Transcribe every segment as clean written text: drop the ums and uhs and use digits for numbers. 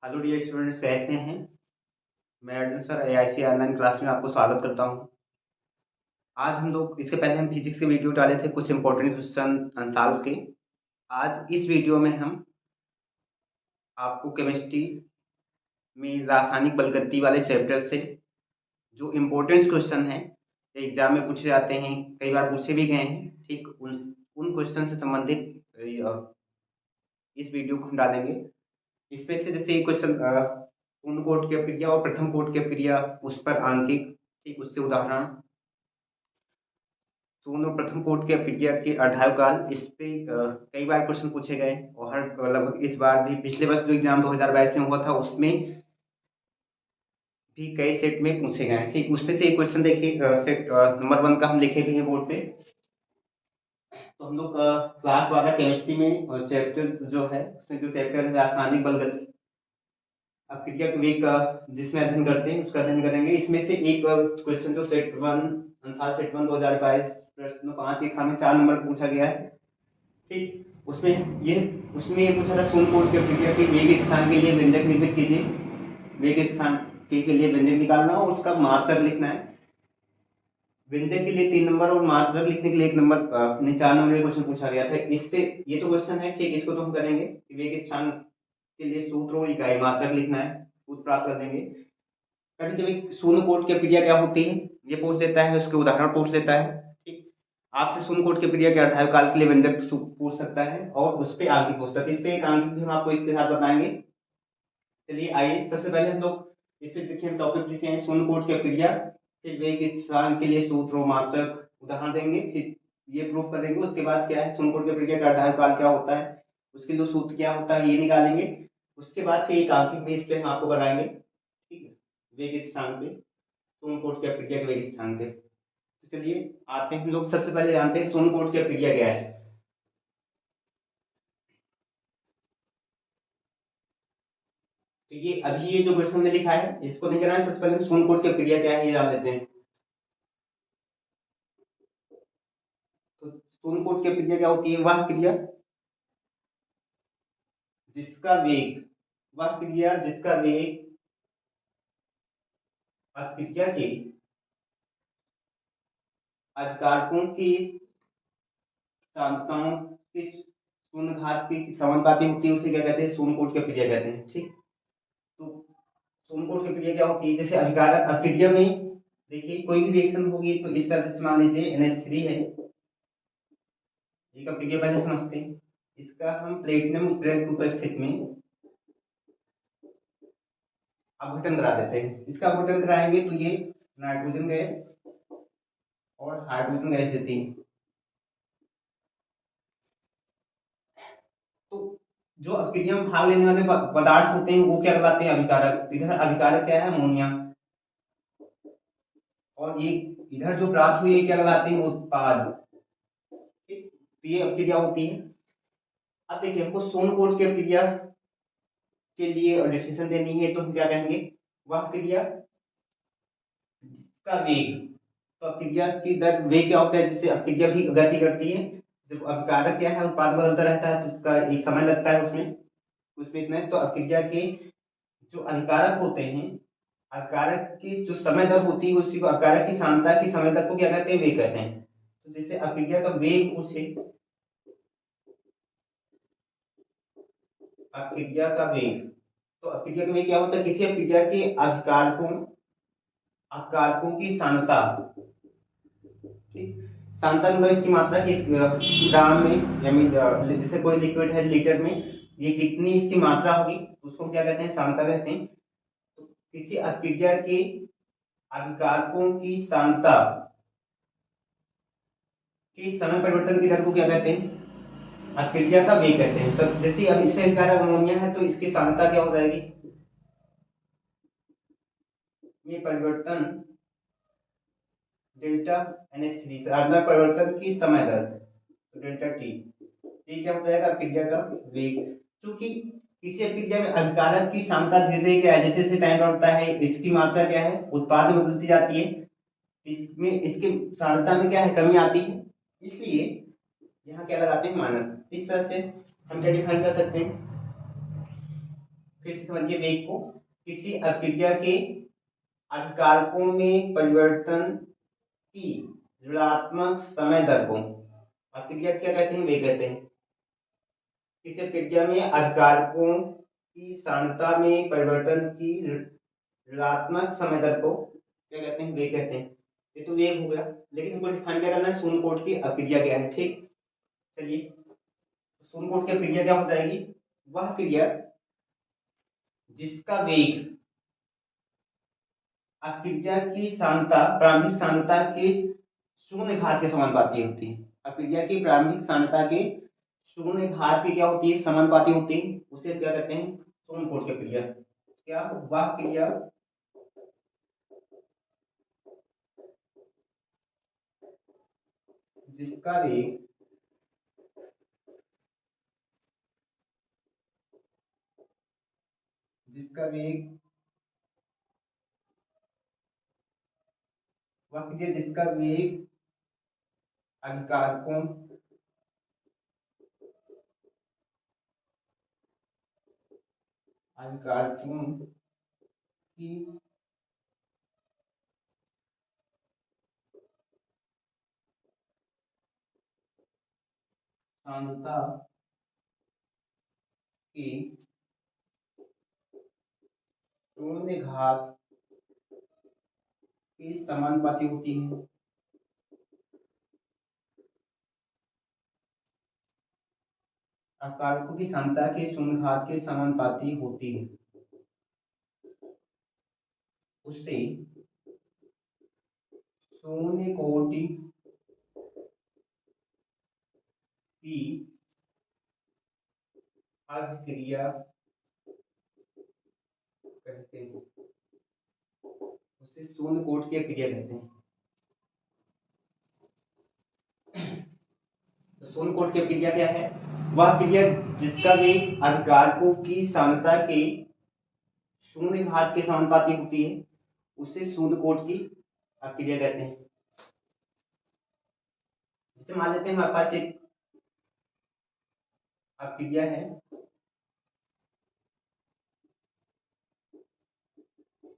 Hello dear students, कैसे हैं। मैं Arjun sir AIC online class में आपको स्वागत करता हूं। आज हम लोग इसके पहले हम फिजिक्स के वीडियो डाले थे कुछ इंपॉर्टेंट क्वेश्चन सॉल्व के। आज इस वीडियो में हम आपको केमिस्ट्री में रासायनिक बलगति वाले चैप्टर से जो इम्पोर्टेंट क्वेश्चन हैं, एग्जाम में पूछे जाते हैं, कई बार पूछे भी गए हैं, ठीक उन उन क्वेश्चन से संबंधित इस वीडियो को हम डालेंगे। इसमें से जैसे क्वेश्चन पूर्ण कोट की अपक्रिया और प्रथम कोट की अपक्रिया, उस पर आंकिक, ठीक उससे उदाहरण, शून्य और प्रथम कोट की अपक्रिया के अर्धायु इस पे कई बार क्वेश्चन पूछे गए और हर लगभग इस बार भी पिछले वर्ष जो एग्जाम 2022 में हुआ था उसमें भी कई सेट में पूछे गए हैं। ठीक उसमें से एक क्वेश्चन देखिए, सेट नंबर 1 का हम लिखे भी हैं बोर्ड पे। तो हम लोग क्लास 12 केमिस्ट्री में चैप्टर जो है उसमें जो चैप्टर है रासायनिक बलगति अपक्रिया के वेग का जिसमें अध्ययन करते हैं उसका अध्ययन करेंगे। इसमें से एक क्वेश्चन जो सेट 1 अनुसार सेट 1 2022 प्रश्न 5 एक में 4 नंबर पूछा गया है। ठीक उसमें ये पूछा था शून्य कोट की अपक्रिया के वेग स्थान के लिए व्यंजक निर्मित कीजिए। वेग स्थान के लिए व्यंजक निकालना और उसका मात्रक लिखना है। व्यंजक के लिए 3 नंबर और मात्रक लिखने के लिए 1 नंबर, 4 नंबर का क्वेश्चन पूछा गया था। इससे ये तो क्वेश्चन है, ठीक इसको तो हम करेंगे कि वेग स्थान के लिए सूत्र और इकाई मात्रक लिखना है, सूत्र प्राप्त कर देंगे। कभी कभी शून्य कोट की क्रिया क्या होती है ये पूछ लेता है, उसके उदाहरण पूछ लेता है। ठीक आपसे शून्य कोट की क्रिया के अर्धायु काल के लिए व्यंजक पूछ सकता है और उस पर आंकिक पूछता है। इस पे एक आंकिक भी हम आपको इसके साथ बताएंगे। चलिए आइए सबसे पहले हम लोग इस पे देखिए, हम टॉपिक लिखे हैं शून्य कोट की क्रिया, फिर वेग स्थान के लिए सूत्र और मात्रक उदाहरण देंगे, फिर ये प्रूफ करेंगे। उसके बाद क्या है शून्य कोट की क्रिया का अर्धायु काल क्या होता है, उसके जो सूत्र क्या होता है ये निकालेंगे। उसके बाद फिर एक आंकिक भी इस पे हम आपको कराएंगे, ठीक है, वेग स्थान पे, शून्य कोट की अपक्रिया के वेग स्थान पे। तो चलिए आते हैं, हम लोग सबसे पहले जानते हैं शून्य कोट की अपक्रिया क्या है। तो ये अभी ये जो क्वेश्चन में लिखा है इसको नहीं करना है, सबसे पहले शून्य कोट की अपक्रिया क्या है ये जान लेते हैं। तो शून्य कोट की अपक्रिया क्या होती है, वह क्रिया जिसका वेग, वह क्रिया जिसका वेग अपक्रिया के अभिकारकों की सांद्रताओं की शून्य घात की समानुपाती होती है, उसे क्या कहते हैं शून्य कोट की अपक्रिया कहते हैं। ठीक तो शून्य कोट की क्रिया क्या होती है, जैसे अभिकारक अपक्रिया में देखिए कोई भी रिएक्शन होगी तो इस तरह से मान लीजिए NH3 है, एक अपक्रिया पहले समझते हैं। इसका हम प्लेटिनम उत्प्रेरक उपस्थिति में अपघटन करा देते हैं। इसका अपघटन कराएंगे तो ये नाइट्रोजन गैस और हाइड्रोजन गैस देती है। तो जो अपक्रिया में भाग लेने वाले पदार्थ होते हैं वो क्या कहलाते हैं, अभिकारक। इधर अभिकारक क्या है, अमोनिया, और ये इधर जो प्राप्त हुई है क्या कहलाते हैं, उत्पाद। ठीक तो ये अपक्रिया होती है। अब देखिए हमको शून्य कोट की अपक्रिया के लिए डिफिनेशन देनी है तो हम क्या कहेंगे, वह क्रिया जिसका वेग, तो अपक्रिया की दर वेग क्या होता है जिससे अपक्रिया भी गति करती है। जब अभिकारक क्या है उत्पाद बदलता रहता है तो उसका एक समय लगता है उसमें, इतना है। तो अपक्रिया के जो अभिकारक होते हैं, अभिकारक की जो समय दर होती है उसी को अभिकारक की सांद्रता की समय दर को क्या कहते हैं, वेग कहते हैं। तो जैसे अपक्रिया का वेग पूछे, अपक्रिया का वेग, तो अपक्रिया का वेग क्या होता है, किसी अपक्रिया के अभिकारकों अभिकारकों की सांद्रता। ठीक सांद्रता मतलब इसकी मात्रा किस ग्राम में, यानी जैसे कोई लिक्विड है लीटर में, ये कितनी इसकी मात्रा होगी उसको क्या कहते हैं, सांद्रता कहते हैं। तो किसी अपक्रिया के अभिकारकों की सांद्रता के समय परिवर्तन की दर को क्या कहते हैं, अपक्रिया का वेग कहते हैं। तो जैसे अब इसमें अभिकारक अमोनिया है तो इसकी सांद्रता क्या हो जाएगी, ये परिवर्तन डेल्टा NH3 सांद्रता परिवर्तन की समय दर, तो डेल्टा टी, ये क्या हो जाएगा अपक्रिया का वेग। क्योंकि किसी अपक्रिया में अभिकारक की सांद्रता धीरे धीरे क्या है, जैसे जैसे टाइम बढ़ता है इसकी मात्रा क्या है उत्पाद में बदलती जाती है, इसमें इसके सांद्रता में क्या है कमी आती है, इसलिए यहाँ क्या लगाते हैं माइनस। इस तरह से हम क्या डिफाइन कर सकते हैं, फिर से समझिए वेग को, किसी अभिक्रिया के अभिकारकों में परिवर्तन की ऋणात्मक समय दर को अभिक्रिया क्या कहते हैं, वेग कहते हैं। किसी अभिक्रिया में अभिकारकों की सांद्रता में परिवर्तन की ऋणात्मक समय दर को क्या कहते हैं, वेग कहते हैं। ये तो वेग हो गया, लेकिन हमको डिफाइन क्या करना है, शून्य कोट की अभिक्रिया क्या है। ठीक, चलिए शून्य कोट की अभिक्रिया क्या हो जाएगी, वह क्रिया जिसका वेग अभिक्रिया की सांद्रता प्रारंभिक सांद्रता के शून्य घात के समानुपाती होती है। अभिक्रिया की प्रारंभिक सांद्रता के शून्य घात की क्या होती है, समानुपाती होती है। उसे क्या कहते हैं, शून्य कोट की क्रिया। क्या वह क्रिया जिसका वेग जिसका वेग वह क्रिया जिसका वेग अभिकारकों अभिकारकों की सांद्रता की शून्य घात के समानुपाती होती है। अभिकारकों की सांद्रता के शून्य घात के समानुपाती होती है, उससे शून्य कोटि की अभिक्रिया कहते हैं। उसे शून्य कोट की अभिक्रिया कहते हैं। तो शून्य कोट की अभिक्रिया क्या है, वह क्रिया जिसका वेग अभिकारकों की सांद्रता के शून्य घात के समानुपाती होती है, उसे शून्य कोट की अभिक्रिया कहते हैं। जैसे मान लेते हैं हमारे पास एक अभिक्रिया है,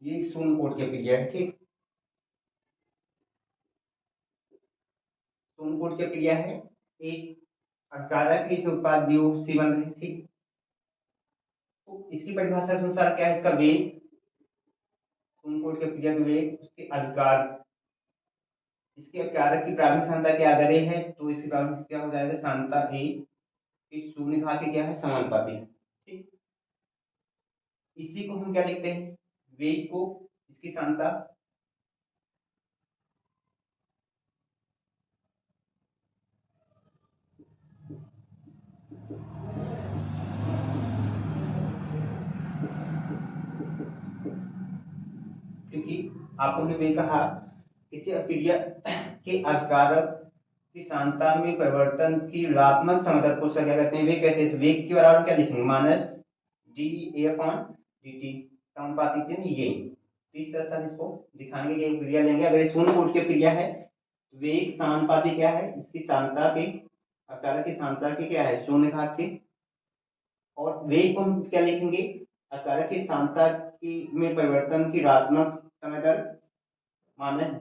ये शून्य कोट की अभिक्रिया है। ठीक, शून्य कोट की अभिक्रिया है, एक अभिकारक के इसमें उत्पाद CO C बन रहे हैं। ठीक, तो इसकी परिभाषा के अनुसार क्या है, इसका वेग शून्य कोट की अभिक्रिया का वेग उसके अधिकार इसके अभिकारक की प्रारंभिक सांद्रता के आगे है, तो इसकी प्रारंभिक क्या हो जाएगा, सांद्रता A इस शून्य घात के क्या है, समानुपाती। ठीक, इसी को हम क्या लिखते हैं, वेग को इसकी सांद्रता क्योंकि आपको ने वेग कहा, किसी अभिक्रिया के अभिकारक की सांद्रता में परिवर्तन की ऋणात्मक समय दर को क्या कहते हैं, वेग कहते हैं। तो वेग के बराबर क्या लिखेंगे, माइनस dA/dt, समानुपाती चिन्ह ये। इस तरह से हम इसको दिखाएंगे कि एक क्रिया लेंगे, अगर ये शून्य कोट की क्रिया है, वेग समानुपाती क्या है, इसकी सांद्रता के अभिकारक की सांद्रता के क्या है, शून्य घात के। और वेग को हम क्या लिखेंगे, अभिकारक की सांद्रता की में परिवर्तन की ऋणात्मक समय दर माइनस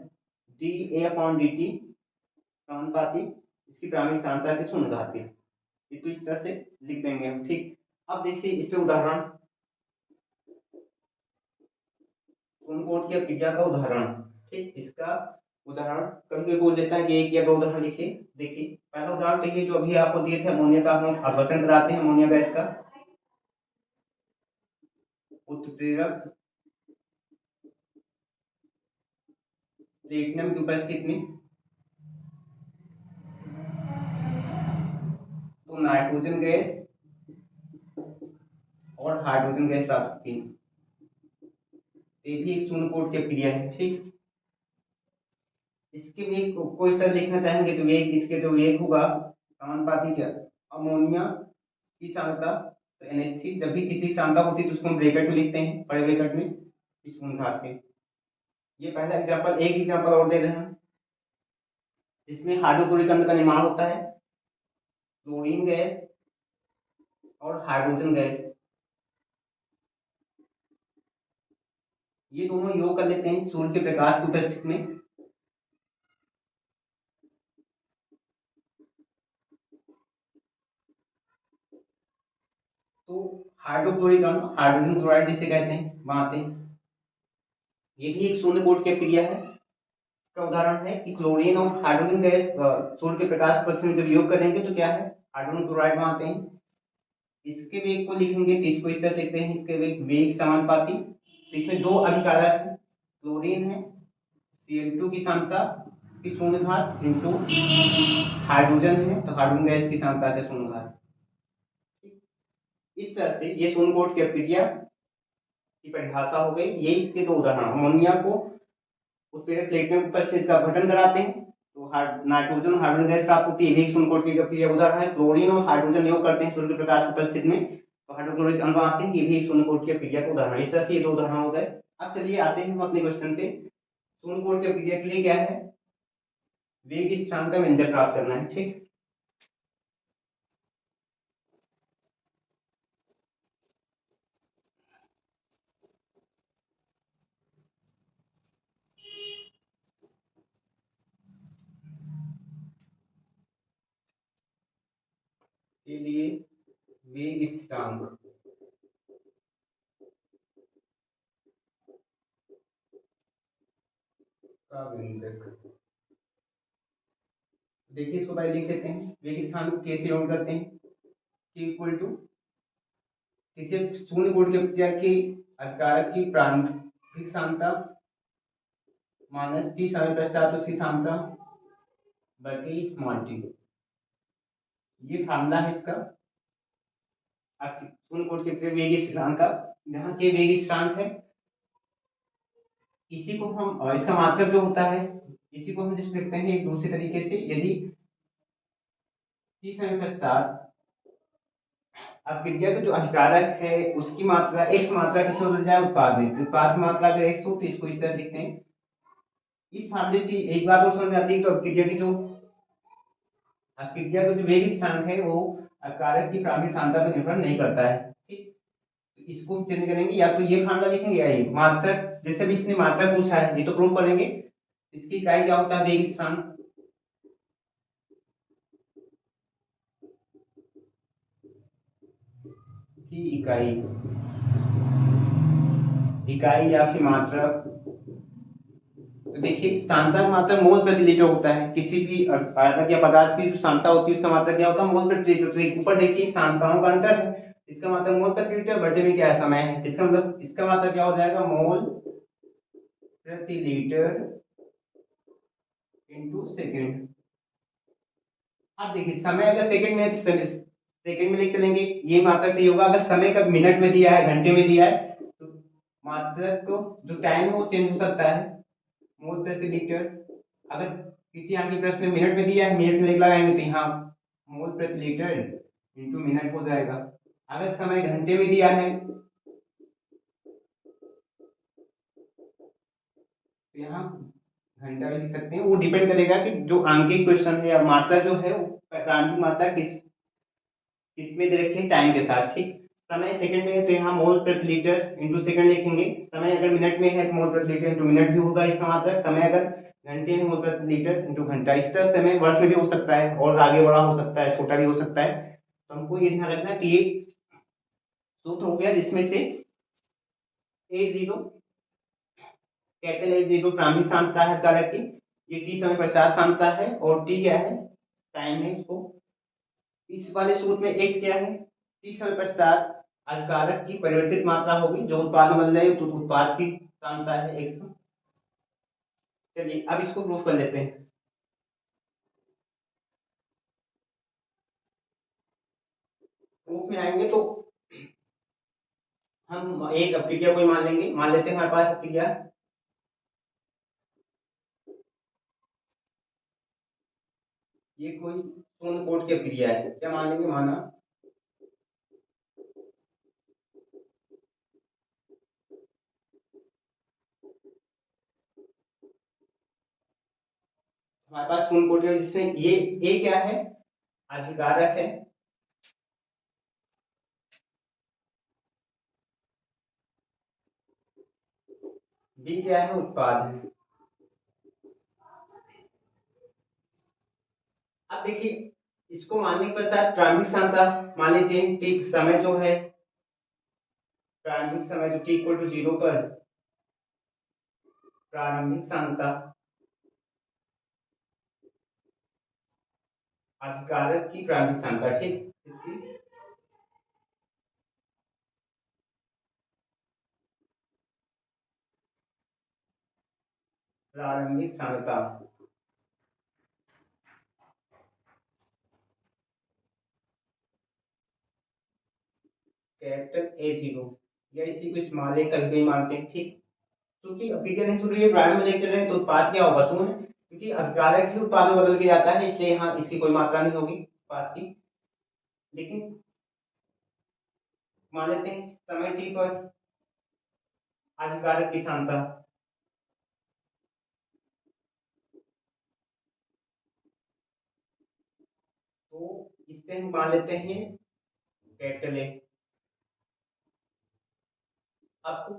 dA/dt समानुपाती इसकी प्रारंभिक सांद्रता के शून्य घात के। ये तो इस तरह से लिख देंगे हम। ठीक, अब देखिए इस पे उदाहरण, शून्य कोट की अभिक्रिया का उदाहरण। ठीक, इसका उदाहरण कभी कभी बोल देता है कि एक या दो उदाहरण लिखिए। देखिए पहला उदाहरण तो ये जो अभी आपको दिए थे, अमोनिया का हम अपवर्तन कराते हैं, अमोनिया गैस का उत्प्रेरक प्लेटिनम की उपस्थिति में तो नाइट्रोजन गैस और हाइड्रोजन गैस प्राप्त की। ये भी एक शून्य कोट की अभिक्रिया है। ठीक, इसके वेग को इस तरह लिखना चाहेंगे, तो वेग इसके जो वेग होगा समानुपाती क्या, अमोनिया की सांद्रता तो NH3, जब भी किसी की सांद्रता होती है तो उसको हम ब्रैकेट में लिखते हैं, बड़े ब्रैकेट में इस शून्य घात के। ये पहला एग्जांपल, एक एग्जांपल और दे रहे हैं जिसमें हाइड्रोक्लोरिक अम्ल का निर्माण होता है, क्लोरीन गैस और हाइड्रोजन गैस ये दोनों योग कर लेते हैं सूर्य के प्रकाश की उपस्थिति में। तो हाइड्रोक्लोरिक अम्ल हाइड्रोजन क्लोराइड जिसे कहते हैं बनाते हैं। ये भी एक शून्य कोट की क्रिया है का उदाहरण है कि क्लोरीन और हाइड्रोजन गैस सूर्य के प्रकाश पक्ष में जब योग करेंगे तो क्या है, हाइड्रोजन क्लोराइड बनाते हैं। इसके वेग को लिखेंगे तो इसको इस तरह लिखते हैं, इसके वेग समानुपाती। तो इसमें दो अभिकारक है, क्लोरीन है Cl2 की सांद्रता की शून्य घात इंटू हाइड्रोजन है तो हाइड्रोजन गैस की सांद्रता का शून्य घात। इस तरह से ये शून्य कोट की क्रिया की परिभाषा हो गई। ये इसके दो उदाहरण, अमोनिया को उस प्लेट में उपस्थित इसका अपघटन कराते हैं तो नाइट्रोजन हाइड्रोजन गैस प्राप्त होती है, यही शून्य कोट की क्रिया उदाहरण है। क्लोरीन और हाइड्रोजन योग करते हैं सूर्य प्रकाश की उपस्थिति में तो हाइड्रोक्लोरिक अम्ल बनाते हैं, ये भी एक शून्य कोट की क्रिया का उदाहरण है। इस तरह से ये दो उदाहरण हो गए। अब चलिए आते हैं हम अपने क्वेश्चन पे। शून्य कोट की क्रिया के लिए क्या है, वेग स्थिरांक का व्यंजक प्राप्त करना है। ठीक, के लिए वेग स्थिरांक का व्यंजक, देखिए इसको पहले लिख लेते हैं। वेग स्थिरांक को कैसे यूज करते हैं, k इक्वल टू किसी शून्य कोट की क्रिया के अभिकारक की प्रारंभिक सांद्रता माइनस टी समय पश्चात उसकी सांद्रता बटे स्मॉल टी। ये फार्मूला है इसका आपकी शून्य कोट के वेग स्थिरांक का। यहाँ के वेग स्थिरांक है, इसी को हम और इसका मात्रक जो होता है इसी को हम लिख सकते हैं एक दूसरे तरीके से। यदि टी समय पश्चात अब क्रिया का जो अभिकारक है उसकी मात्रा x मात्रा किससे बदल जाए, उत्पाद में। उत्पाद की मात्रा अगर x हो तो इसको इस तरह लिखते हैं। इस फार्मूले से एक बात और समझ में आती है, तो अब क्रिया की जो क्रिया का जो वेग स्थिरांक है वो कारक की प्रारंभिक सांद्रता पर निर्भर नहीं करता है। ठीक, तो इसको हम चेंज करेंगे, या तो ये फार्मूला लिखेंगे या ये मात्रक, जैसे भी इसने मात्रक पूछा है ये तो प्रूफ करेंगे। इसकी इकाई क्या होता है, वेग स्थिरांक की इकाई या फिर मात्रक। तो देखिए सांद्रता का मात्रक मोल प्रति लीटर होता है, किसी भी आयतक या पदार्थ की जो सांद्रता होती है उसका मात्रक क्या होता है, मोल प्रति लीटर। तो ऊपर देखिए सांद्रताओं का अंतर है, इसका मात्रक मोल प्रति लीटर, बटे में क्या है, समय है। इसका मतलब इसका मात्रक क्या हो जाएगा, मोल प्रति लीटर इंटू सेकेंड। अब देखिए समय अगर सेकंड में है तो सेकंड में लेके चलेंगे, ये मात्रक सही होगा। अगर समय का मिनट में दिया है, घंटे में दिया है तो मात्रक को जो टाइम है वो चेंज हो सकता है, मोल प्रति लीटर। अगर किसी यहाँ के प्रश्न में मिनट में दिया है, मिनट में लिख लगाएंगे तो यहाँ मोल प्रति लीटर इंटू मिनट हो जाएगा। अगर समय घंटे में दिया है तो यहाँ घंटा भी लिख सकते हैं। वो डिपेंड करेगा कि जो आंकिक क्वेश्चन है या मात्रा जो है वो प्रारंभिक मात्रा किसमें दे रखे, टाइम के साथ। ठीक, समय सेकंड में है तो यहाँ मोल प्रति लीटर इंटू सेकंड लिखेंगे। समय अगर मिनट में है तो मोल प्रति लीटर इंटू मिनट भी होगा इसका मात्रक। समय अगर घंटे में मोल प्रति लीटर इंटू घंटा। इस तरह समय वर्ष में भी हो सकता है और आगे बड़ा हो सकता है, छोटा भी हो सकता है। तो हमको ये ध्यान रखना है कि ये सूत्र हो गया जिसमें से A0 कैपिटल A0 प्रारंभिक सांद्रता है कारक की, ये टी समय पश्चात सांद्रता है, और टी क्या है, टाइम है। इसको इस वाले सूत्र में x क्या है, टी समय पश्चात कारक की परिवर्तित मात्रा होगी जो उत्पाद में बदल जाएगी, तो उत्पाद की सांद्रता है x। चलिए अब इसको प्रूफ कर लेते हैं। प्रूफ में आएंगे तो हम एक क्रिया कोई मान लेंगे, मान लेते हैं हमारे पास क्रिया ये कोई शून्य कोट की क्रिया है। क्या मान लेंगे, माना हमारे पास शून्य कोट है जिसमें ये ए क्या है, अभिकारक है, बी क्या है, उत्पाद है। अब देखिए, इसको मानने के पश्चात प्रारंभिक सांद्रता मान लीजिए टी समय जो है, प्रारंभिक समय जो टी इक्वल टू 0 पर प्रारंभिक सांद्रता अभिकारक की प्रारंभिक सांद्रता, ठीक, इसकी प्रारंभिक सांद्रता कैपिटल ए जीरो, या इसी को स्मॉल ए कभी कभी मानते हैं, ठीक। क्योंकि अभिक्रिया नहीं सुन रही है, प्रारंभ में लेके चल रहे हैं, तो उत्पाद क्या होगा, शून्य, क्योंकि अभिकारक ही उत्पाद में बदल के जाता है, इसलिए यहाँ इसकी कोई मात्रा नहीं होगी उत्पाद की। लेकिन मान लेते हैं समय टी पर अभिकारक की सांद्रता, तो इस पे हम मान लेते हैं कैपिटल ए। आपको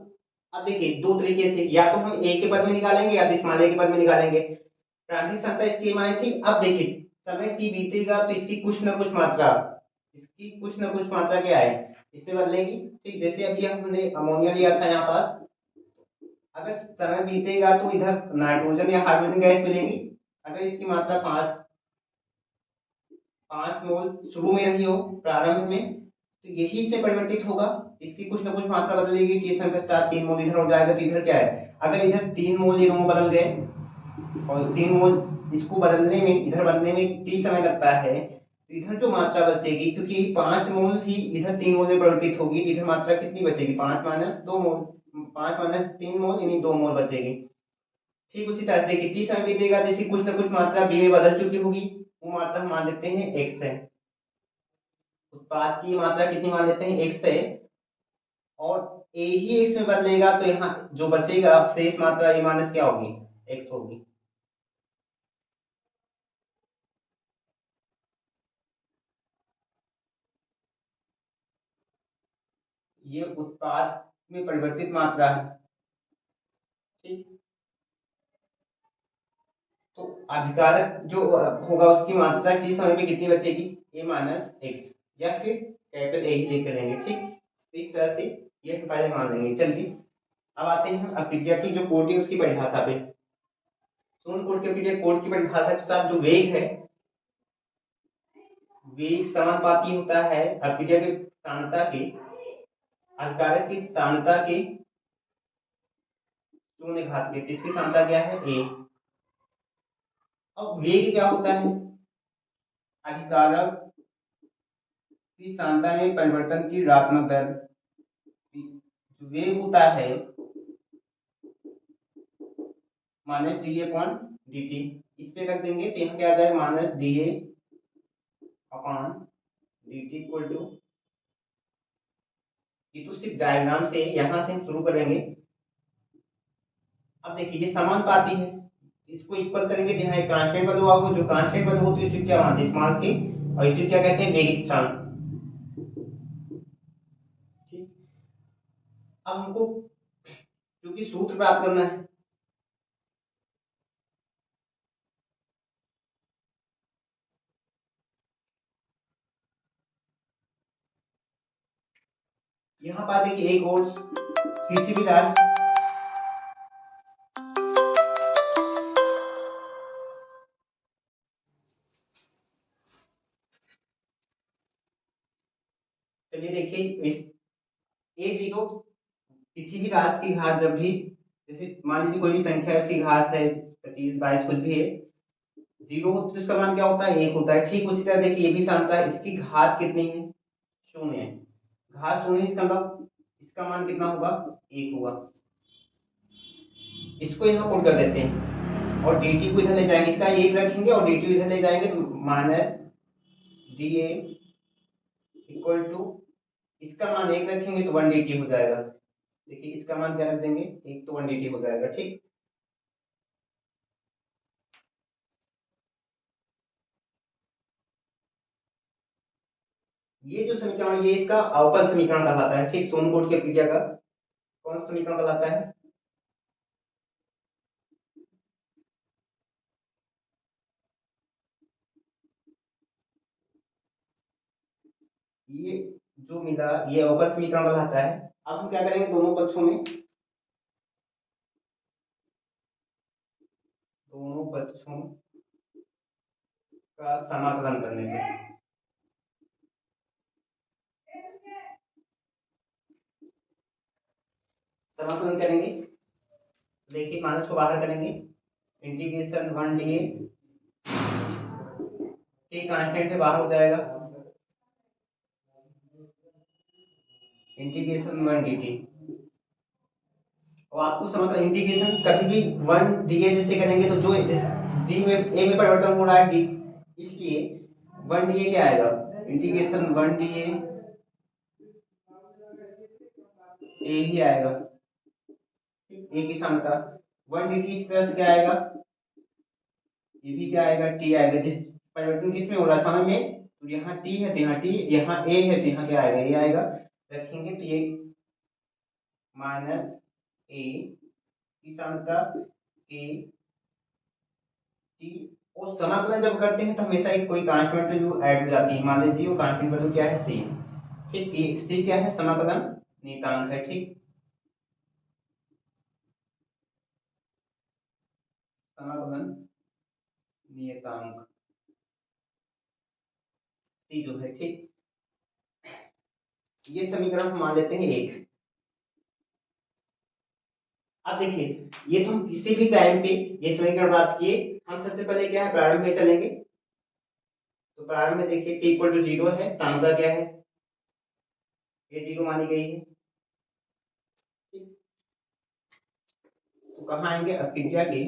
अब देखिए दो तरीके से, या तो हम ए के पद में निकालेंगे या तो स्मॉल ए के पद में निकालेंगे। प्रारंभिक क्षमता इसकी माने थी। अब देखिए समय टी बीतेगा तो इसकी कुछ न कुछ मात्रा, इसकी कुछ न कुछ मात्रा क्या है, इसमें बदलेगी, ठीक। जैसे अभी हमने अमोनिया लिया था यहाँ पास, अगर समय बीतेगा तो इधर नाइट्रोजन या हाइड्रोजन गैस मिलेगी। अगर इसकी मात्रा 5 मोल शुरू में रही हो प्रारंभ में, तो यही इसमें परिवर्तित होगा, इसकी कुछ ना कुछ मात्रा बदलेगी, टी समय पश्चात 3 मोल इधर हो जाएगा, तो इधर क्या है, अगर इधर 3 मोल ये दोनों बदल गए और 3 मोल इसको बदलने में, इधर बनने में टी समय लगता है, तो इधर जो मात्रा बचेगी, क्योंकि 5 मोल ही इधर 3 मोल में परिवर्तित होगी, तो इधर मात्रा कितनी बचेगी, 5 - 2 मोल, 5 - 3 मोल यानी 2 मोल बचेगी। ठीक उसी तरह से टी समय बीतेगा तो इसकी कुछ ना कुछ मात्रा बी में बदल चुकी होगी, वो मात्रा हम मान लेते हैं एक्स है। उत्पाद की मात्रा कितनी मान लेते हैं, एक्स है, और ए ही एक्स में बदलेगा, तो यहाँ जो बचेगा शेष मात्रा ए माइनस क्या होगी, एक्स होगी। ये उत्पाद में परिवर्तित मात्रा है, ठीक। तो अभिकारक जो होगा उसकी मात्रा टी समय पे कितनी बचेगी, ए माइनस एक्स, या फिर कैपिटल ए ही ले चलेंगे, ठीक। तो इस तरह से ये हम पहले मान लेंगे। चलिए अब आते हैं हम अभिक्रिया की जो कोटि है उसकी परिभाषा पे। शून्य कोट की अभिक्रिया कोट की परिभाषा के साथ जो वेग है, वेग समानुपाती होता है अभिक्रिया की सांद्रता के, अभिकारक की सांद्रता के शून्य घात के, तो इसकी सांद्रता क्या है, ए। अब वेग क्या होता है, अभिकारक की सांद्रता में परिवर्तन की ऋणात्मक दर। वेग होता है minus D upon D T, इस पे रख देंगे तो यहाँ क्या आ जाए, minus D A upon D T equal to, ये तो सिर्फ डायग्राम से, यहाँ से हम शुरू करेंगे। अब देखिए ये समानुपाती है, इसको इक्वल करेंगे तो यहाँ एक कांस्टेंट पद होगा, जो कांस्टेंट पद हो तो इसे क्या मानते हैं, स्मॉल के, और इसे क्या कहते हैं, वेग स्थिरांक, ठीक। अब हमको क्योंकि सूत्र प्राप्त करना है, यहाँ पर देखिए एक और, किसी भी राशि, चलिए देखिए इस ए जीरो, किसी भी राशि की घात जब भी, जैसे मान लीजिए कोई भी संख्या है उसकी घात है 25 22 कुछ भी है, जीरो होती है तो उसका मान क्या होता है, एक होता है, ठीक। उसी तरह देखिए ये भी जानता है, इसकी घात कितनी है, शून्य है, घात शून्य, इसका मतलब इसका मान कितना होगा, एक होगा। इसको यहाँ पुट कर देते हैं और dt को इधर ले जाएंगे, इसका एक रखेंगे और dt इधर ले जाएंगे, तो minus D A equal to, इसका मान एक रखेंगे तो 1 dt हो जाएगा। देखिए इसका मान क्या रख देंगे, एक, तो 1 dt हो जाएगा, ठीक। ये जो समीकरण है ये इसका अवकल समीकरण कहलाता है, ठीक। सोनकोट की प्रक्रिया का कौन सा समीकरण कहलाता है, ये जो मिला ये अवकल समीकरण कहलाता है। अब हम क्या करेंगे, दोनों पक्षों का समाकलन करने के, समाकलन करेंगे। देखिए माइनस को बाहर करेंगे, इंटीग्रेशन 1 dA के कांस्टेंट से बाहर हो जाएगा, इंटीग्रेशन 1 dt। और आपको समझ इंटीग्रेशन कभी भी 1 dA जैसे करेंगे तो जो डी में ए में परिवर्तन हो रहा है डी, इसलिए 1 dA क्या आएगा, इंटीग्रेशन 1 dA ए ही आएगा। ए की क्षमता 1 dt इस तरह से क्या आएगा, ये भी क्या आएगा, टी आएगा। जिस परिवर्तन किसमें हो रहा है, समय में, तो यहाँ टी है तो यहाँ टी, यहाँ ए है तो यहाँ क्या आएगा, ये आएगा। रखेंगे तो ये माइनस ए की क्षमता ए टी। और समाकलन जब करते हैं तो हमेशा एक कोई कांस्टेंट वैल्यू ऐड हो जाती है। मान लीजिए वो कांस्टेंट वैल्यू क्या है, सी। ठीक, सी क्या है, समाकलन नियतांक है। ठीक, समाकलन नियतांक सी जो है। ठीक, ये समीकरण हम मान लेते हैं एक। अब देखिए ये तो हम किसी भी टाइम पे ये समीकरण प्राप्त किए। हम सबसे पहले क्या है, प्रारंभ में चलेंगे। तो प्रारंभ में देखिए t इक्वल टू 0 है, सांद्रता क्या है, ये 0 मानी गई है। ठीक, तो कहाँ आएंगे, अभिक्रिया के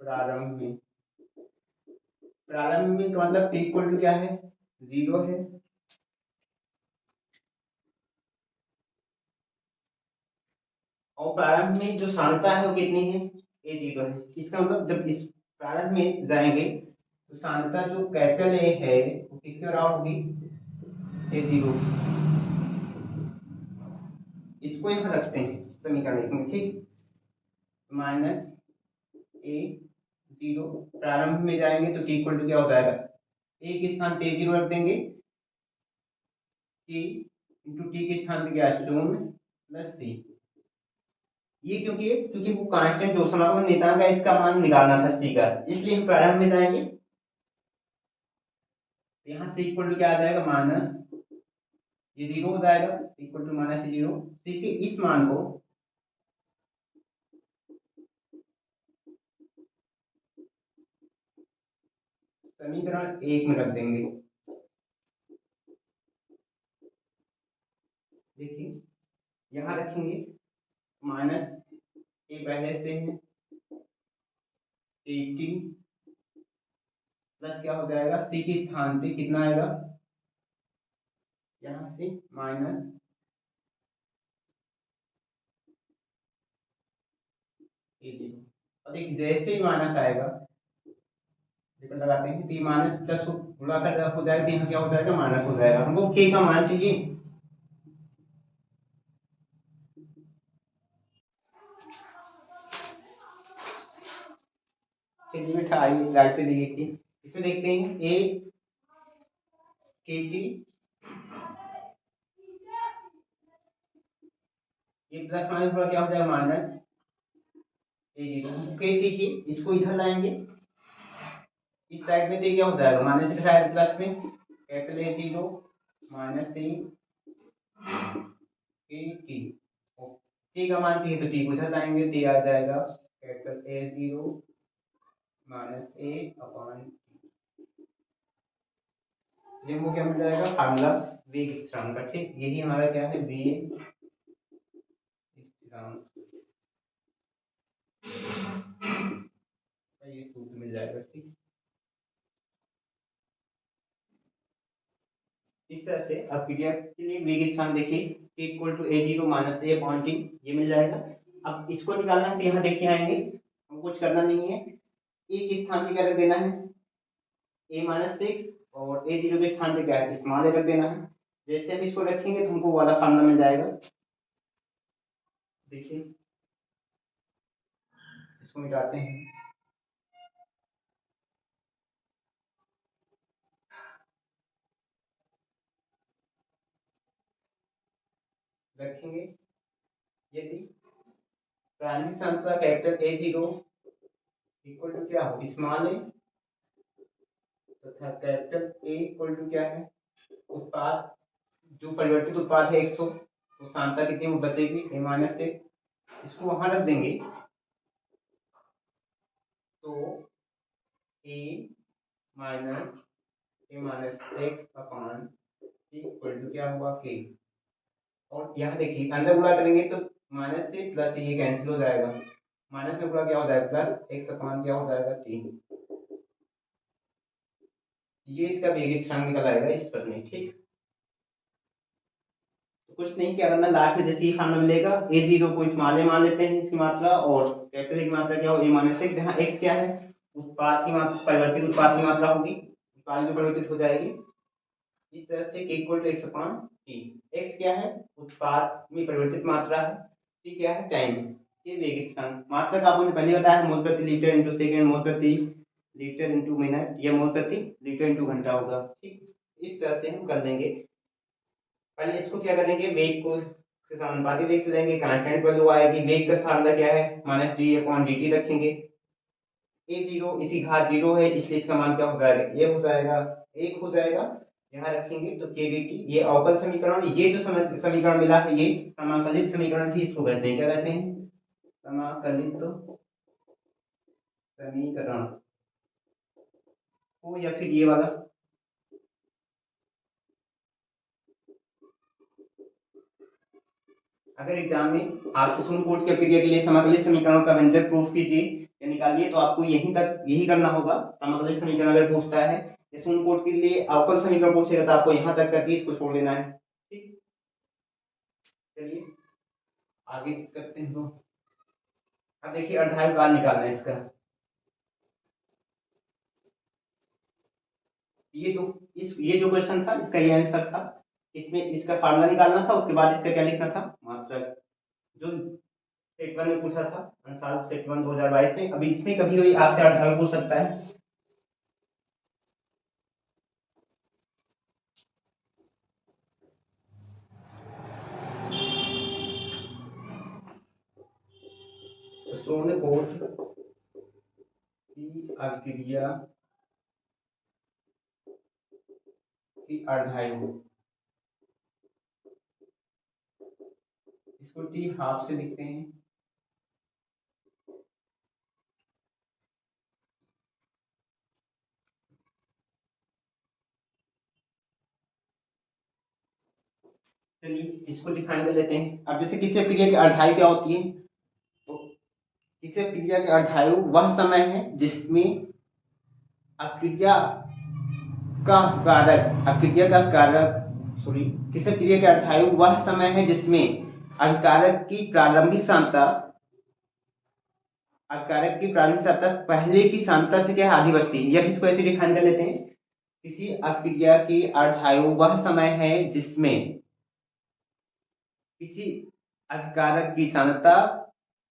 प्रारंभ में। प्रारंभ में तो मतलब t इक्वल टू क्या है, 0 है। और प्रारंभ में जो सांद्रता है वो कितनी है, ए 0 है। इसका मतलब जब इस प्रारंभ में जाएंगे तो सांद्रता जो कैपिटल ए है वो किसके बराबर होगी, ए 0। इसको यहाँ रखते हैं समीकरण एक में। ठीक, माइनस ए 0, प्रारंभ में जाएंगे तो टी इक्वल टू क्या हो जाएगा, ए के स्थान पे 0 रख देंगे, टी इंटू टी के स्थान पे क्या है, 0 प्लस सी। ये क्योंकि क्योंकि वो कांस्टेंट जो समाकलन नियतांक है इसका मान निकालना था सी का, इसलिए हम प्रारंभ में जाएंगे। तो यहाँ सी इक्वल टू क्या आ जाएगा, माइनस ये 0 हो जाएगा, इक्वल टू माइनस 0। सी के इस मान को समीकरण एक में रख देंगे। देखिए यहाँ रखेंगे, माइनस ए पहले से है, 18 प्लस क्या हो जाएगा, सी के स्थान पे कितना आएगा, यहाँ से माइनस ए 0। और देखिए जैसे ही माइनस आएगा, डिपेंड लगाते हैं तो ये माइनस प्लस गुणा कर हो जाएगा, तो यहाँ क्या हो जाएगा, माइनस हो जाएगा। हमको के का मान चाहिए। चलिए बेटा आइए लाइट से देखिए, इसमें देखते हैं ए के टी, ये प्लस माइनस थोड़ा क्या हो जाएगा, माइनस ए 0। के चाहिए, इसको इधर लाएंगे इस साइड में, तो क्या हो जाएगा, माइनस से शायद प्लस में, कैपिटल ए 0 माइनस ए के टी। टी का मान चाहिए तो टी को इधर लाएंगे, टी आ जाएगा capital A 0 minus A upon. ये हमको क्या मिल जाएगा, फार्मूला वेग स्थिरांक का। ठीक, यही हमारा क्या है, वेग स्थिरांक का ये सूत्र मिल जाएगा। ठीक, इस तरह से अब क्रिया के लिए वेग स्थान देखिए, t equal to A 0 minus A upon T, ये मिल जाएगा। अब इसको निकालना है तो यहाँ देखिए आएंगे, हमको कुछ करना नहीं है। ए के स्थान पे क्या रख देना है, ए माइनस 6, और ए 0 के स्थान पे क्या है, स्मॉल ए रख देना है। जैसे हम इसको रखेंगे तो हमको वाला फार्मूला मिल जाएगा। देखिए इसको मिटाते हैं, रखेंगे यदि प्रारंभिक सांद्रता कैपिटल A0 इक्वल टू क्या हो, स्मॉल ए, तथा कैपिटल A इक्वल टू क्या है, उत्पाद, जो परिवर्तित उत्पाद है 100, तो सांद्रता कितनी वो बचेगी A माइनस ए, इसको वहां रख देंगे तो A minus X upon equal to क्या हुआ K। और यहाँ देखिए अंदर गुणा करेंगे तो माइनस से प्लस ये कैंसिल हो जाएगा, माइनस में गुणा क्या हो जाएगा प्लस एक्स अपान क्या हो जाएगा 3। ये इसका वेग स्थिरांक निकल आएगा इस पद में। ठीक, तो कुछ नहीं क्या करना, लास्ट में जैसे ये फार्मूला मिलेगा A0 को स्मॉल ए मान लेते हैं इसकी मात्रा, और कैपिटल की मात्रा क्या हो A माइनस एक्स, जहाँ एक्स क्या है उत्पाद की मात्रा, परिवर्तित उत्पाद की मात्रा होगी, उत्पाद जो परिवर्तित हो जाएगी, इस तरह से k equal to X upon T. X क्या है उत्पाद में परिवर्तित मात्रा है, टी क्या है टाइम, ये वेग स्थिरांक। मात्रक आपने पहले बताया मोल प्रति लीटर इंटू सेकेंड, मोल प्रति लीटर इंटू मिनट, या मोल प्रति लीटर इंटू घंटा होगा। ठीक, इस तरह से हम कर लेंगे। पहले इसको क्या करेंगे, वेग को से समानुपाती वेग से लेंगे, कांस्टेंट वैल्यू आएगी, वेग का फार्मूला क्या है minus D upon D T रखेंगे। A0 इसी घात 0 है इसलिए इसका मान क्या हो जाएगा a हो जाएगा, 1 हो जाएगा, यहाँ रखेंगे तो k dt, ये अवकल समीकरण, ये जो समीकरण मिला है ये समाकलित समीकरण थी, इसको कहते हैं क्या कहते हैं समाकलित समीकरण हो, या फिर ये वाला। अगर एग्जाम में आपसे शून्य कोट की अभिक्रिया के लिए समाकलित समीकरणों का व्यंजक प्रूफ कीजिए या निकालिए, तो आपको यहीं तक यही करना होगा। समाकलित समीकरण अगर पूछता है या शून्य कोट के लिए अवकल समीकरण पूछेगा तो आपको यहाँ तक करके इसको छोड़ देना है। ठीक, चलिए आगे करते हैं। तो अब देखिए अर्धायु काल निकालना है इसका। ये जो क्वेश्चन था इसका ये आंसर था, इसमें इसका फार्मूला निकालना था, उसके बाद इसका क्या लिखना था मात्रक, जो सेट 1 में पूछा था अंशाल सेट 1 2022 में। अभी इसमें कभी कोई आपसे अर्धायु पूछ सकता है। तो शून्य कोट की अभिक्रिया की अर्धायु, इसको टी हाफ से लिखते हैं। चलिए इसको डिफाइन कर लेते हैं। अब जैसे किसी अभिक्रिया की अर्धायु क्या होती है, तो किसी अभिक्रिया की अर्धायु वह समय है जिसमें अभिक्रिया का कारक किसी क्रिया के अर्धायु वह समय है जिसमें अभिकारक की प्रारंभिक सांद्रता पहले की सांद्रता से क्या है आधी बचती है, या फिर इसको ऐसे डिफाइन कर लेते हैं, किसी अभिक्रिया की अर्धायु वह समय है जिसमें किसी अभिकारक की सांद्रता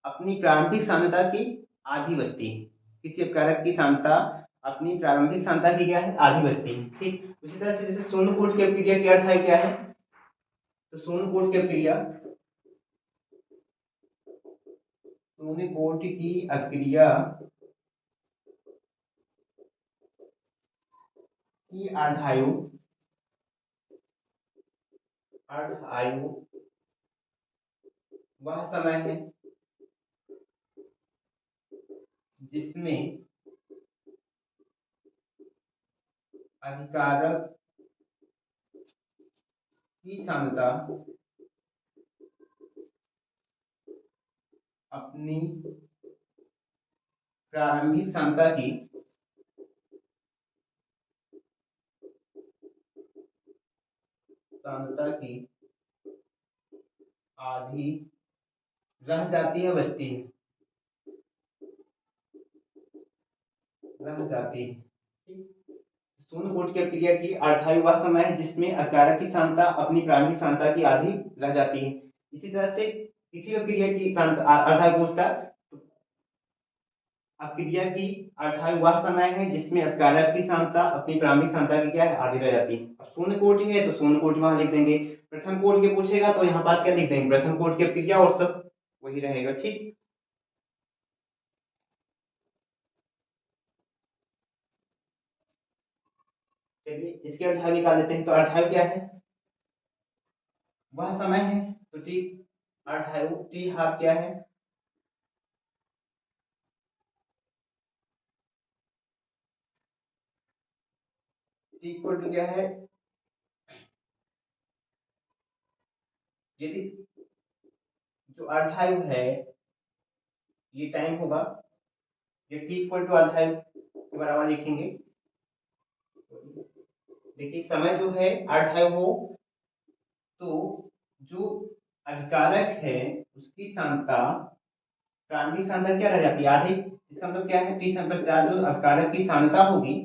अपनी प्रारंभिक सांद्रता की आधी बचती है, किसी अभिकारक की सांद्रता अपनी प्रारंभिक सांद्रता की क्या है आधी बचती है। ठीक, उसी तरह से जैसे शून्य कोट की अभिक्रिया की अर्धायु क्या है, तो शून्य कोट की अभिक्रिया की अर्धायु वह समय है जिसमें अभिकारक की सांद्रता अपनी प्रारंभिक सांद्रता की आधी रह जाती है, बचती है, रह जाती है। शून्य कोट की अभिक्रिया की अर्धायु वह समय है जिसमें अभिकारक की सांद्रता अपनी प्रारंभिक सांद्रता की आधी रह जाती है। इसी तरह से किसी अभिक्रिया की अर्धायु पूछता, अभिक्रिया की अर्धायु वह समय है जिसमें अभिकारक की सांद्रता अपनी प्रारंभिक सांद्रता की क्या है आधी रह जाती है। अब शून्य कोटि है तो शून्य कोटि वहां लिख देंगे, प्रथम कोट के पूछेगा तो यहाँ पास क्या लिख देंगे, प्रथम कोट के क्रिया और सब वही रहेगा। ठीक, चलिए इसके अर्थात निकाल लेते हैं। तो अर्थात क्या है, वह समय है। तो टी अर्थात टी हाफ क्या है, टी इक्वल टू क्या है, यदि जो अर्धायु है ये टाइम होगा, ये टी इक्वल टू अर्धायु के बराबर लिखेंगे। देखिए समय जो है अर्धायु हो तो जो अभिकारक है उसकी सांद्रता, प्रारंभिक सांद्रता क्या रह जाती है, आधी। इसका मतलब क्या है, टी समय पश्चात जो अभिकारक की सांद्रता होगी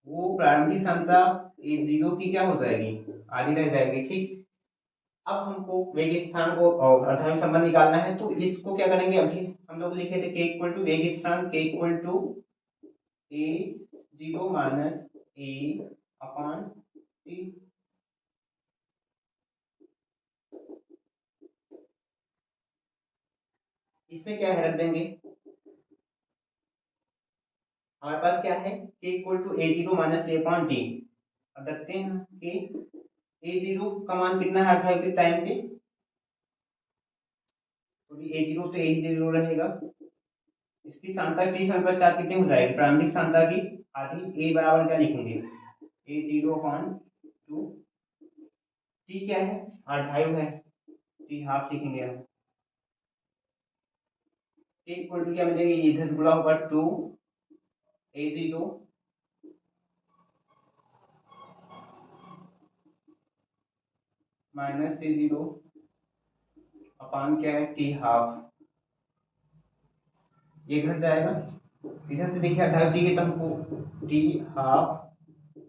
वो प्रारंभिक सांद्रता ए जीरो की क्या हो जाएगी, आधी रह जाएगी। ठीक, अब हमको वेग स्थान को और अर्धायु संबंध निकालना है, तो इसको क्या करेंगे, अभी हम लोग लिखे थे के इक्वल टू वेग स्थान के equal to A zero minus A upon T. इसमें क्या है, रख देंगे, हमारे पास क्या है के equal to A zero minus A upon T. अब देखते हैं कि ए जीरो का मान कितना है अर्धायु के टाइम पे, तो ए जीरो तो ए जीरो रहेगा। इसकी सांद्रता टी समय पश्चात कितनी हो जाएगी, प्रारंभिक सांद्रता की आधी, ए बराबर क्या लिखेंगे, ए जीरो अपॉन टू। टी क्या है, अर्धायु है, टी हाफ लिखेंगे हम। टी इक्वल टू क्या मिलेगी, इधर गुणा होगा two A zero minus A zero upon क्या है टी हाफ। ये घट जाएगा, इधर से देखिए अर्धायु चाहिए तो हमको टी हाफ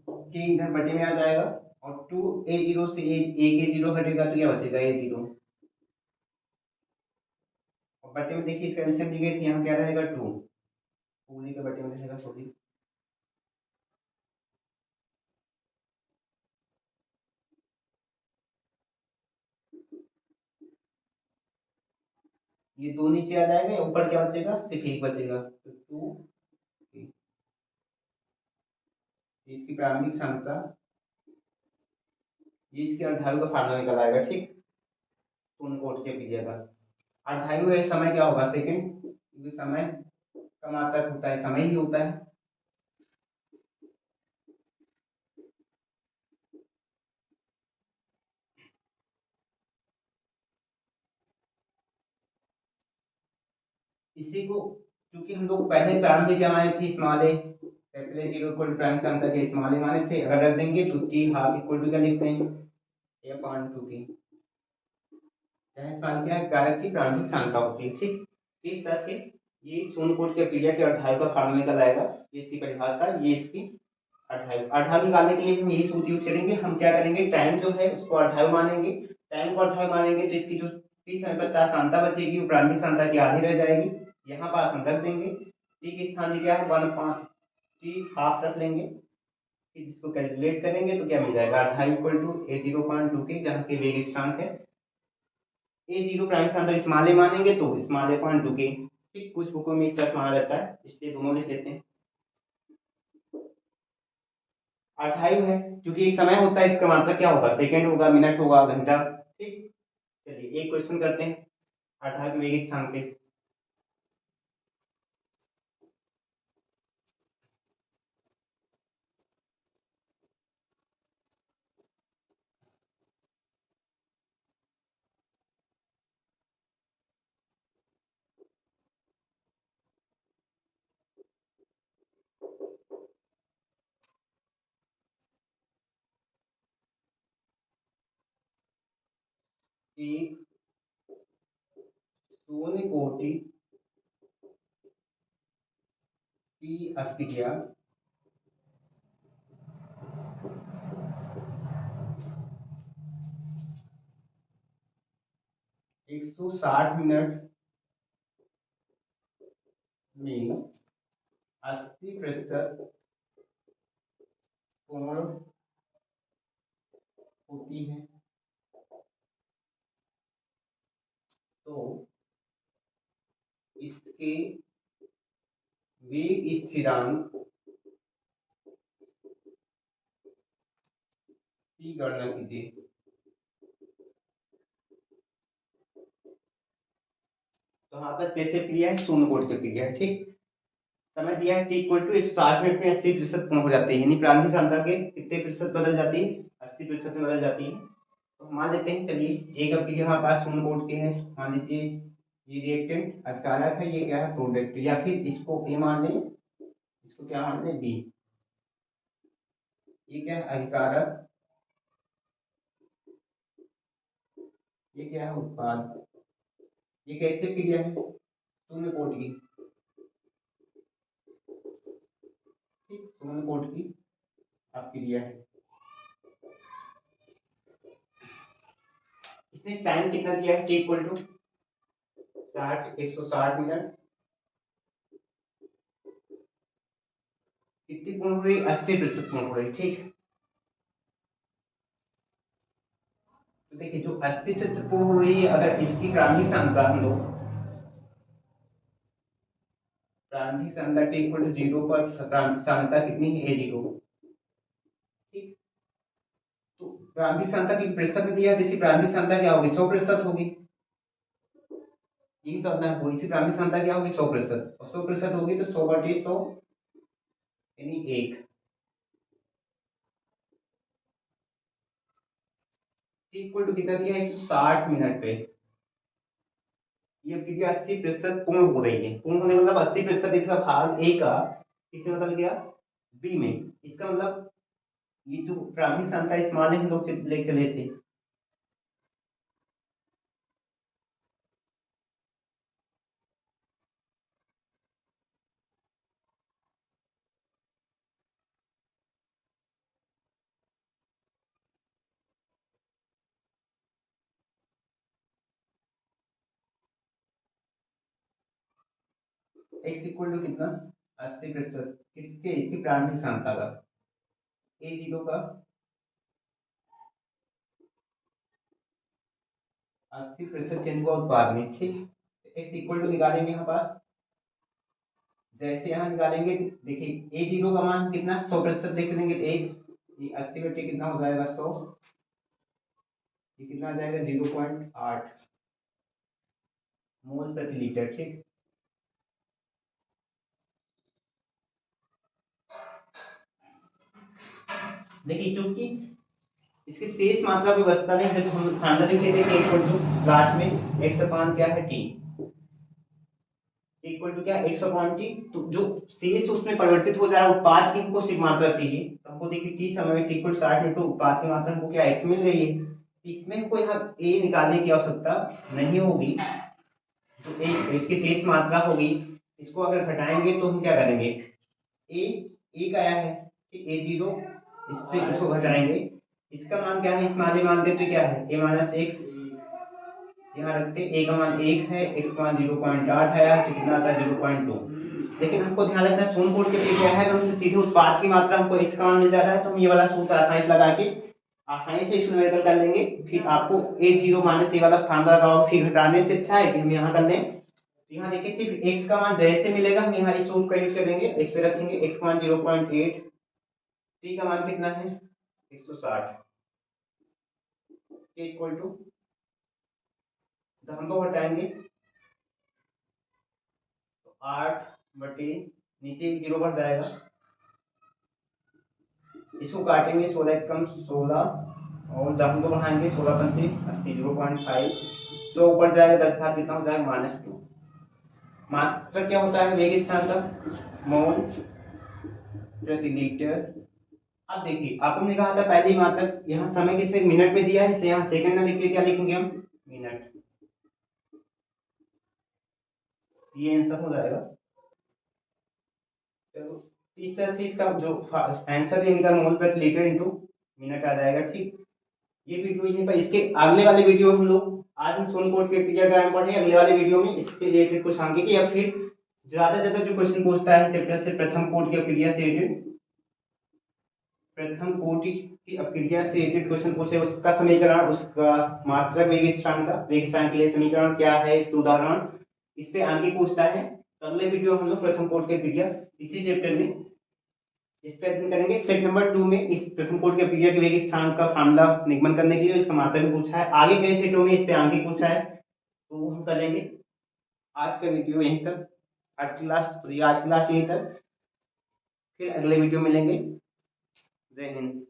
के इधर बटे में आ जाएगा, और टू ए जीरो से ए के जीरो घटेगा तो क्या बचेगा, ए जीरो। और बटे में देखिए इसका एलसीएम दी गई थी, यहाँ क्या रहेगा, टू, पूरी के बटे में रहेगा, सॉरी। ये दो नीचे आ जाएगा, ऊपर क्या बचेगा, सिर्फ एक बचेगा, तो टू। इसकी प्रारंभिक सांद्रता, ये इसके अर्धायु का फार्मूला निकल आएगा। ठीक, शून्य को उठ के पीजिएगा। अर्धायु है, समय क्या होगा, सेकंड, क्योंकि समय का मात्रक होता है, समय ही होता है। इसी को क्योंकि हम लोग पहले प्रारंभिक क्या माने थे, small a, capital zero equal to prime सम करके स्मॉल ए माने थे। अगर रख देंगे तो टी हाफ इक्वल टू क्या लिखते हैं, ए अपॉन टू की, जहाँ स्मॉल क्या है, कारक की प्रारंभिक सांद्रता होती है। ठीक, इस तरह से ये शून्य कोट के क्रिया के अर्धायु का फार्मूला निकल आएगा। ये इसकी परिभाषा, ये इसकी अर्धायु। अर्धायु निकालने के लिए हम यही सूत्र यूज करेंगे। हम क्या करेंगे, टाइम जो है उसको अर्धायु मानेंगे, टाइम को अर्धायु मानेंगे तो इसकी जो 30 समय सांद्रता बचेगी वो प्रारंभिक सांद्रता की आधी रह जाएगी। यहाँ पास हम रख देंगे, टी के स्थान में क्या है, वन अपॉन टी हाफ रख लेंगे। इसको कैलकुलेट करेंगे तो क्या मिल जाएगा, अर्धायु equal to A zero point two के, जहाँ के वेग स्थिरांक है ए जीरो प्राइम सांद्रता स्मॉल ए मानेंगे तो स्मॉल ए पॉइंट टू के। ठीक, कुछ बुकों में इस तरह माना रहता है, इसलिए दोनों लिख लेते हैं। अर्धायु है क्योंकि एक समय होता है, इसका मतलब क्या होगा, सेकंड होगा, मिनट होगा, घंटा। ठीक, चलिए एक क्वेश्चन करते हैं अर्धायु के वेग स्थान पे। एक शून्य कोटि की अभिक्रिया 160 मिनट में 80% पूर्ण होती है। तो इसके वेग स्थिरांक की गणना कीजिए। तो यहाँ पर कैसे क्रिया है, शून्य कोटि की क्रिया है। ठीक, समय दिया है t इक्वल टू 160 मिनट में 80% पूर्ण हो जाती है, यानी प्रारंभिक सांद्रता के कितने प्रतिशत बदल जाती है, 80% में बदल जाती है। तो मान लेते हैं, चलिए एक अब क्रिया हमारे पास शून्य कोटि की है, मान लीजिए ये रिएक्टेंट अभिकारक है, ये क्या है प्रोडक्ट, या फिर इसको ए मान लें, इसको क्या मान लें बी, ये क्या है अभिकारक, ये क्या है उत्पाद। ये कैसे क्रिया है, शून्य कोटि की, ठीक शून्य कोटि की अब क्रिया है। इसने टाइम कितना दिया है, t इक्वल टू 160 मिनट, कितनी पूर्ण हो रही, 80% पूर्ण हो रही। ठीक, तो देखिए जो 80% पूर्ण हो रही है, अगर इसकी प्रारंभिक सांद्रता हम लोग प्रारंभिक सांद्रता t इक्वल टू 0 पर प्रारंभिक सांद्रता कितनी है, a0। ठीक, तो प्रारंभिक सांद्रता की प्रतिशत में दिया है, देखिए प्रारंभिक सांद्रता क्या होगी, 100% होगी, यही सब ना वो इसी प्रारंभिक सांद्रता क्या होगी 100%, और 100% होगी तो 100/100 यानी 1। इक्वल टू कितना दिया है, 160 मिनट पे ये क्रिया 80% पूर्ण हो रही है। पूर्ण होने मतलब 80% इसका भाग ए का किसमें बदल गया, बी में। इसका मतलब ये जो प्रारंभिक सांद्रता इस मान हम लोग ले चले थे, x इक्वल टू कितना 80% किसके, इसकी प्रारंभिक सांद्रता का, a0 का 80% चिन्ह का उत्पाद में। ठीक, x इक्वल टू निकालेंगे यहाँ पास, जैसे यहाँ निकालेंगे देखिए a0 का मान कितना 100% देख लेंगे, तो एक ये 80 कितना हो जाएगा 100, ये कितना आ जाएगा 0.8 मोल प्रति लीटर। ठीक, देखिए चूंकि इसकी शेष मात्रा व्यवस्था नहीं, जब हम फार्मूला लिख लेते हैं इक्वल टू लास्ट में x अपान क्या है t इक्वल टू क्या x अपान t, तो जो शेष उसमें परिवर्तित हो जा रहा है उत्पाद की हमको सिर्फ मात्रा चाहिए, तो हमको देखिए t समय में t इक्वल 60 मिनट उत्पाद की मात्रा हमको क्या x मिल रही है, इसमें हमको यहाँ a निकालने की आवश्यकता नहीं होगी, तो a इसकी शेष मात्रा होगी, इसको अगर घटाएंगे तो हम क्या करेंगे, a का आया है a0, इसको घटाएंगे, इसका मान क्या है, इस मान में मान देते क्या है a माइनस एक्स, यहाँ रखते a का मान 1 है, x का मान 0.8 आया तो कितना आता है 0.2। लेकिन हमको ध्यान रखना है शून्य कोटि के लिए क्या है, अगर उसमें सीधे उत्पाद की मात्रा हमको x का मान मिल जा रहा है तो हम ये वाला सूत्र आसानी से लगा के आसानी से इसको न्यूमेरिकल कर लेंगे। फिर आपको a0 माइनस a वाला फार्मूला लगाओ, फिर घटाने से अच्छा है कि हम यहाँ कर लें। तो यहाँ देखिए सिर्फ x का मान जैसे मिलेगा हम यहाँ इस सूत्र का यूज करेंगे, इस पे रखेंगे x का मान 0.8, t का मान कितना है 160 इक्वल टू, तो हम लोग हटाएंगे तो 8 बटे नीचे 0 बढ़ जाएगा, इसको काटेंगे 16 कम 16 और 10 को बढ़ाएंगे 16 पंचे 80 0.5, 100 ऊपर जाएगा 10 घात कितना हो जाएगा -2। मात्रा क्या होता है वेग स्थान का मोल प्रति लीटर। अब देखिए आपको ने कहा था पहले ही मात्रा, यहाँ समय किसमें मिनट में दिया है, इसलिए यहाँ सेकंड में लिख के क्या लिखेंगे हम मिनट, ये आंसर हो जाएगा। चलो इस तरह से इसका जो आंसर है निकल मोल प्रति लीटर इनटू मिनट आ जाएगा। ठीक, ये वीडियो यहीं पर, इसके अगले वाले वीडियो हम लोग आज हम सोन कोड के क्रियाक्रम पढ़े, अगले वाले वीडियो में इसके रिलेटेड कुछ सांख्यिकी या फिर ज्यादा से ज्यादा जो क्वेश्चन पूछता है चैप्टर से प्रथम कोड के क्रिया से रिलेटेड प्रथम कोटि की अपक्रिया से रिलेटेड क्वेश्चन पूछे, उसका समीकरण, उसका मात्रक वेग स्थान के लिए समीकरण क्या है, इसके उदाहरण, इस पे आगे पूछता है। तो अगले वीडियो हम लोग प्रथम कोटि की अपक्रिया इसी चैप्टर में इस पे अध्ययन करेंगे। सेट नंबर 2 में इस प्रथम कोटि की अपक्रिया के वेग स्थान का फार्मूला निगमन करने के लिए इसका मात्रक पूछा है। आगे कई सेटों में इस पे आगे पूछा है, तो वो हम करेंगे। आज का वीडियो यहीं तक, आज की क्लास यहीं तक, फिर अगले वीडियो मिलेंगे। जय हिंद।